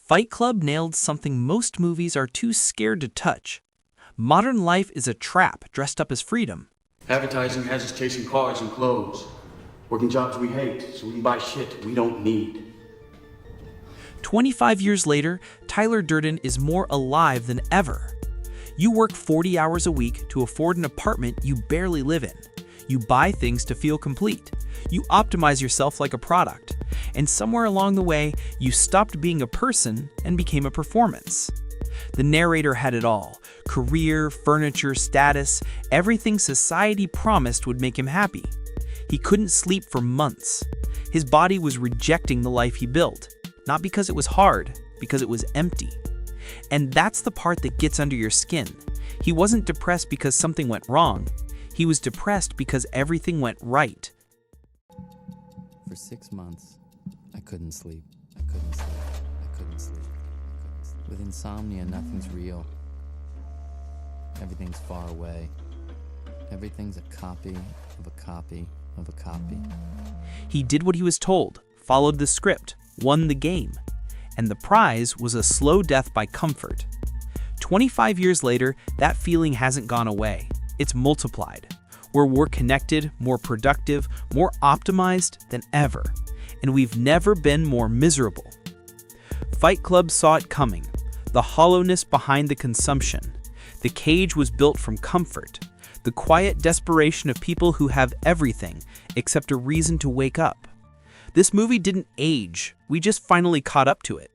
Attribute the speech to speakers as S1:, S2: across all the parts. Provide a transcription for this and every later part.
S1: Fight Club nailed something most movies are too scared to touch. Modern life is a trap dressed up as freedom.
S2: Advertising has us chasing cars and clothes, working jobs we hate so we can buy shit we don't need.
S1: 25 years later, Tyler Durden is more alive than ever. You work 40 hours a week to afford an apartment you barely live in. You buy things to feel complete. You optimize yourself like a product. And somewhere along the way, you stopped being a person and became a performance. The narrator had it all: career, furniture, status, everything society promised would make him happy. He couldn't sleep for months. His body was rejecting the life he built, not because it was hard, because it was empty. And that's the part that gets under your skin. He wasn't depressed because something went wrong. He was depressed because everything went right.
S3: For 6 months, I couldn't sleep. I couldn't sleep. I couldn't sleep. I couldn't sleep. With insomnia, nothing's real. Everything's far away. Everything's a copy of a copy of a copy.
S1: He did what he was told, followed the script, won the game. And the prize was a slow death by comfort. 25 years later, that feeling hasn't gone away. It's multiplied. We're more connected, more productive, more optimized than ever. And we've never been more miserable. Fight Club saw it coming. The hollowness behind the consumption. The cage was built from comfort. The quiet desperation of people who have everything except a reason to wake up. This movie didn't age. We just finally caught up to it.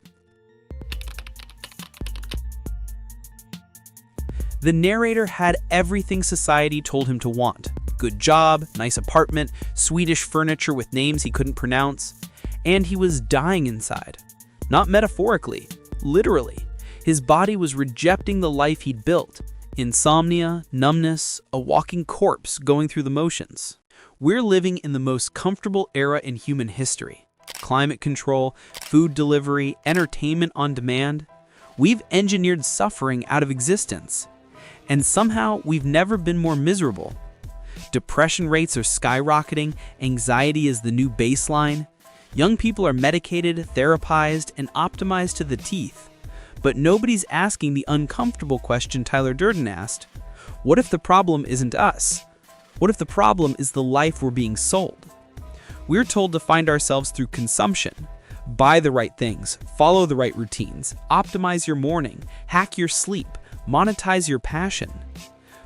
S1: The narrator had everything society told him to want. Good job, nice apartment, Swedish furniture with names he couldn't pronounce. And he was dying inside. Not metaphorically, literally. His body was rejecting the life he'd built. Insomnia, numbness, a walking corpse going through the motions. We're living in the most comfortable era in human history. Climate control, food delivery, entertainment on demand. We've engineered suffering out of existence. And somehow we've never been more miserable. Depression rates are skyrocketing, anxiety is the new baseline. Young people are medicated, therapized, and optimized to the teeth. But nobody's asking the uncomfortable question Tyler Durden asked: what if the problem isn't us? What if the problem is the life we're being sold? We're told to find ourselves through consumption. Buy the right things, follow the right routines, optimize your morning, hack your sleep, monetize your passion.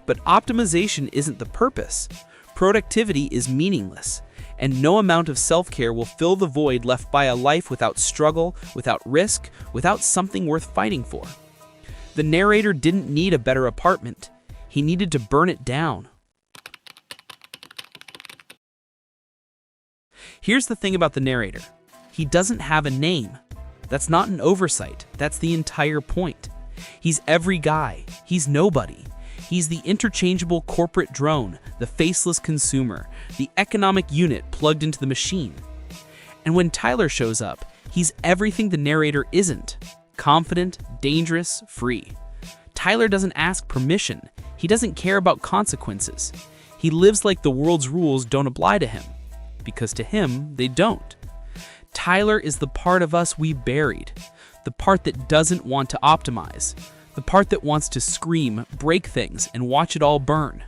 S1: But optimization isn't the purpose. Productivity is meaningless, and no amount of self-care will fill the void left by a life without struggle, without risk, without something worth fighting for. The narrator didn't need a better apartment. He needed to burn it down. Here's the thing about the narrator. He doesn't have a name. That's not an oversight. That's the entire point. He's every guy. He's nobody. He's the interchangeable corporate drone, the faceless consumer, the economic unit plugged into the machine. And when Tyler shows up, he's everything the narrator isn't: confident, dangerous, free. Tyler doesn't ask permission. He doesn't care about consequences. He lives like the world's rules don't apply to him, because to him, they don't. Tyler is the part of us we buried, the part that doesn't want to optimize, the part that wants to scream, break things, and watch it all burn.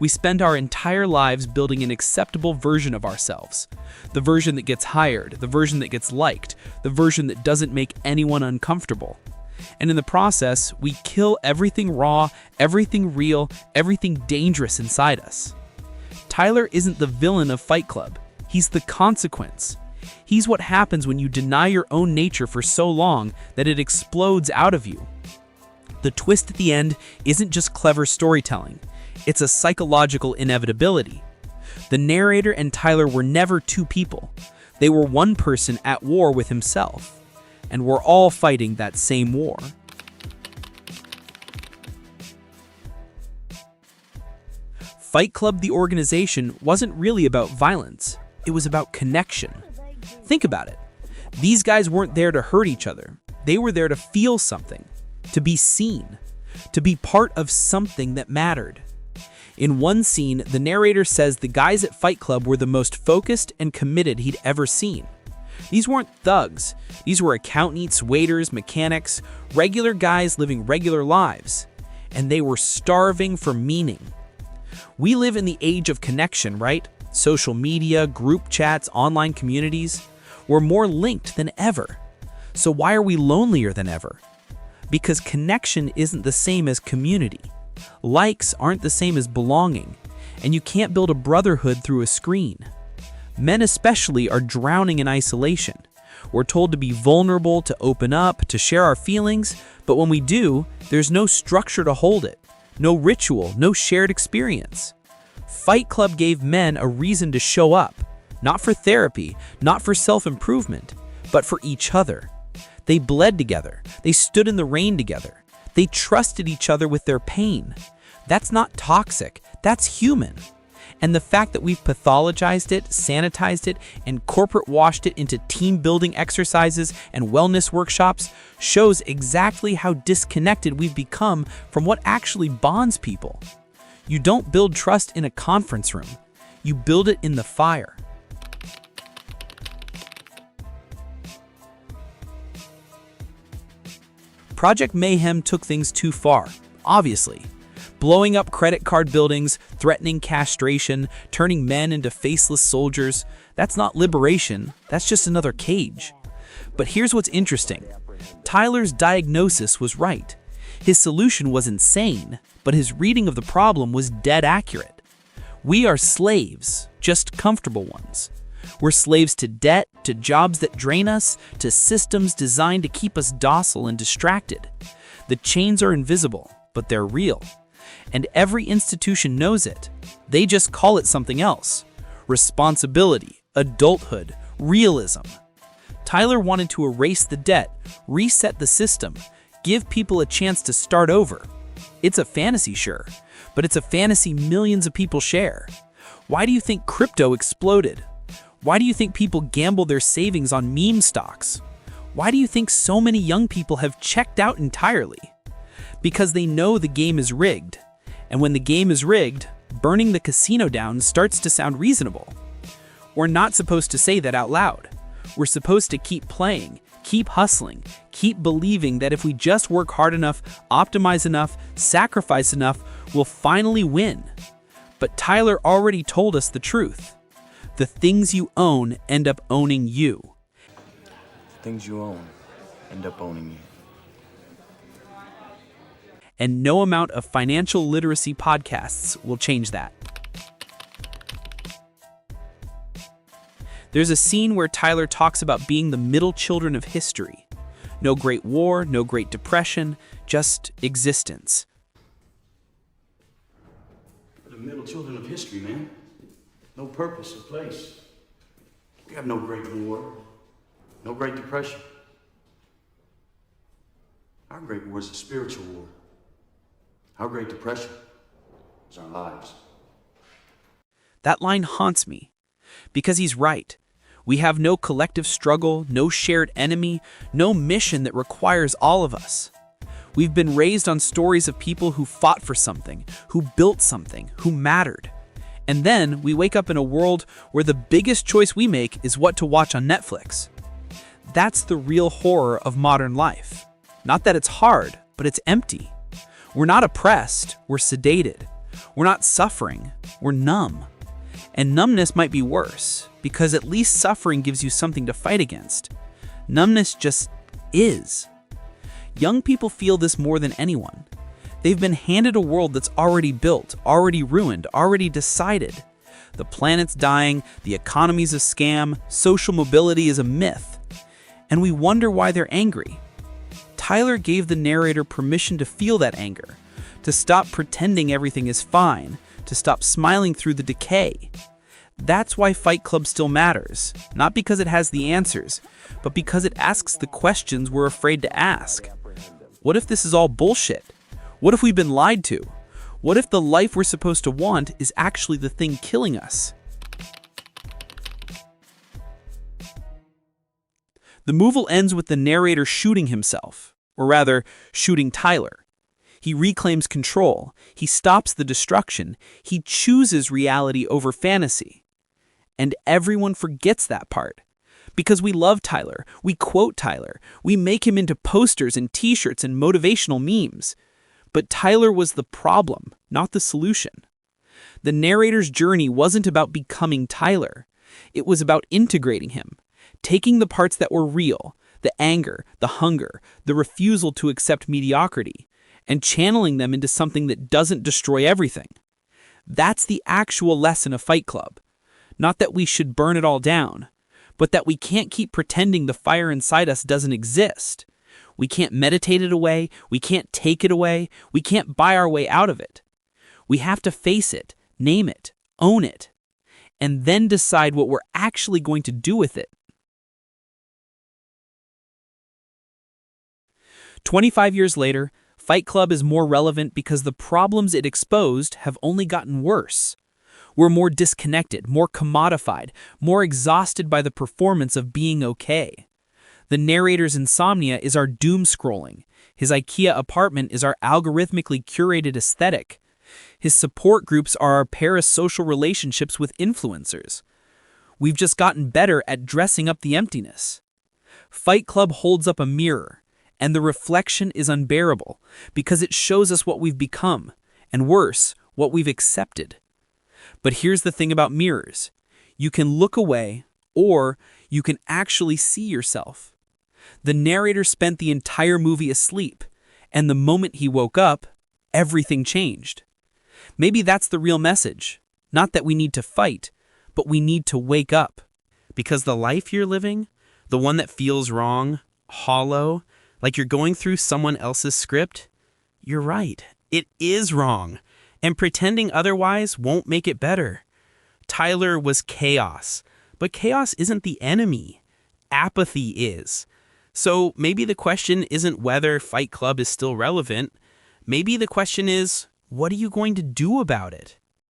S1: We spend our entire lives building an acceptable version of ourselves. The version that gets hired, the version that gets liked, the version that doesn't make anyone uncomfortable. And in the process, we kill everything raw, everything real, everything dangerous inside us. Tyler isn't the villain of Fight Club. He's the consequence. He's what happens when you deny your own nature for so long that it explodes out of you. The twist at the end isn't just clever storytelling. It's a psychological inevitability. The narrator and Tyler were never two people. They were one person at war with himself. And we're all fighting that same war. Fight Club, the organization, wasn't really about violence. It was about connection. Think about it. These guys weren't there to hurt each other. They were there to feel something, to be seen, to be part of something that mattered. In one scene, the narrator says the guys at Fight Club were the most focused and committed he'd ever seen. These weren't thugs. These were accountants, waiters, mechanics, regular guys living regular lives. And they were starving for meaning. We live in the age of connection, right? Social media, group chats, online communities. We're more linked than ever. So why are we lonelier than ever? Because connection isn't the same as community. Likes aren't the same as belonging. And you can't build a brotherhood through a screen. Men especially are drowning in isolation. We're told to be vulnerable, to open up, to share our feelings, but when we do, there's no structure to hold it, no ritual, no shared experience. Fight Club gave men a reason to show up, not for therapy, not for self-improvement, but for each other. They bled together, they stood in the rain together, they trusted each other with their pain. That's not toxic, that's human. And the fact that we've pathologized it, sanitized it, and corporate washed it into team-building exercises and wellness workshops shows exactly how disconnected we've become from what actually bonds people. You don't build trust in a conference room. You build it in the fire. Project Mayhem took things too far, obviously. Blowing up credit card buildings, threatening castration, turning men into faceless soldiers. That's not liberation, that's just another cage. But here's what's interesting. Tyler's diagnosis was right. His solution was insane, but his reading of the problem was dead accurate. We are slaves, just comfortable ones. We're slaves to debt, to jobs that drain us, to systems designed to keep us docile and distracted. The chains are invisible, but they're real. And every institution knows it. They just call it something else. Responsibility, adulthood, realism. Tyler wanted to erase the debt, reset the system, give people a chance to start over. It's a fantasy, sure, but it's a fantasy millions of people share. Why do you think crypto exploded? Why do you think people gamble their savings on meme stocks? Why do you think so many young people have checked out entirely? Because they know the game is rigged. And when the game is rigged, burning the casino down starts to sound reasonable. We're not supposed to say that out loud. We're supposed to keep playing, keep hustling, keep believing that if we just work hard enough, optimize enough, sacrifice enough, we'll finally win. But Tyler already told us the truth. The things you own end up owning you.
S2: Things you own end up owning you.
S1: And no amount of financial literacy podcasts will change that. There's a scene where Tyler talks about being the middle children of history. No Great War, no Great Depression, just existence.
S2: We're the middle children of history, man. No purpose or place. We have no Great War, no Great Depression. Our Great War is a spiritual war. Our Great Depression is our lives.
S1: That line haunts me, because he's right. We have no collective struggle, no shared enemy, no mission that requires all of us. We've been raised on stories of people who fought for something, who built something, who mattered. And then we wake up in a world where the biggest choice we make is what to watch on Netflix. That's the real horror of modern life. Not that it's hard, but it's empty. We're not oppressed, we're sedated. We're not suffering, we're numb. And numbness might be worse, because at least suffering gives you something to fight against. Numbness just is. Young people feel this more than anyone. They've been handed a world that's already built, already ruined, already decided. The planet's dying, the economy's a scam, social mobility is a myth. And we wonder why they're angry. Tyler gave the narrator permission to feel that anger, to stop pretending everything is fine, to stop smiling through the decay. That's why Fight Club still matters, not because it has the answers, but because it asks the questions we're afraid to ask. What if this is all bullshit? What if we've been lied to? What if the life we're supposed to want is actually the thing killing us? The movie ends with the narrator shooting himself, or rather, shooting Tyler. He reclaims control, he stops the destruction, he chooses reality over fantasy. And everyone forgets that part, Because we love Tyler, we quote Tyler, we make him into posters and t-shirts and motivational memes. But Tyler was the problem, not the solution. The narrator's journey wasn't about becoming Tyler. It was about integrating him, taking the parts that were real, the anger, the hunger, the refusal to accept mediocrity, and channeling them into something that doesn't destroy everything. That's the actual lesson of Fight Club. Not that we should burn it all down, but that we can't keep pretending the fire inside us doesn't exist. We can't meditate it away, we can't take it away, we can't buy our way out of it. We have to face it, name it, own it, and then decide what we're actually going to do with it. 25 years later, Fight Club is more relevant because the problems it exposed have only gotten worse. We're more disconnected, more commodified, more exhausted by the performance of being okay. The narrator's insomnia is our doom scrolling. His IKEA apartment is our algorithmically curated aesthetic. His support groups are our parasocial relationships with influencers. We've just gotten better at dressing up the emptiness. Fight Club holds up a mirror, and the reflection is unbearable because it shows us what we've become, and worse, what we've accepted. But here's the thing about mirrors. You can look away, or you can actually see yourself. The narrator spent the entire movie asleep, and the moment he woke up, everything changed. Maybe that's the real message. Not that we need to fight, but we need to wake up. Because the life you're living, the one that feels wrong, hollow, like you're going through someone else's script, you're right, it is wrong. And pretending otherwise won't make it better. Tyler was chaos, but chaos isn't the enemy. Apathy is. So maybe the question isn't whether Fight Club is still relevant. Maybe the question is, what are you going to do about it?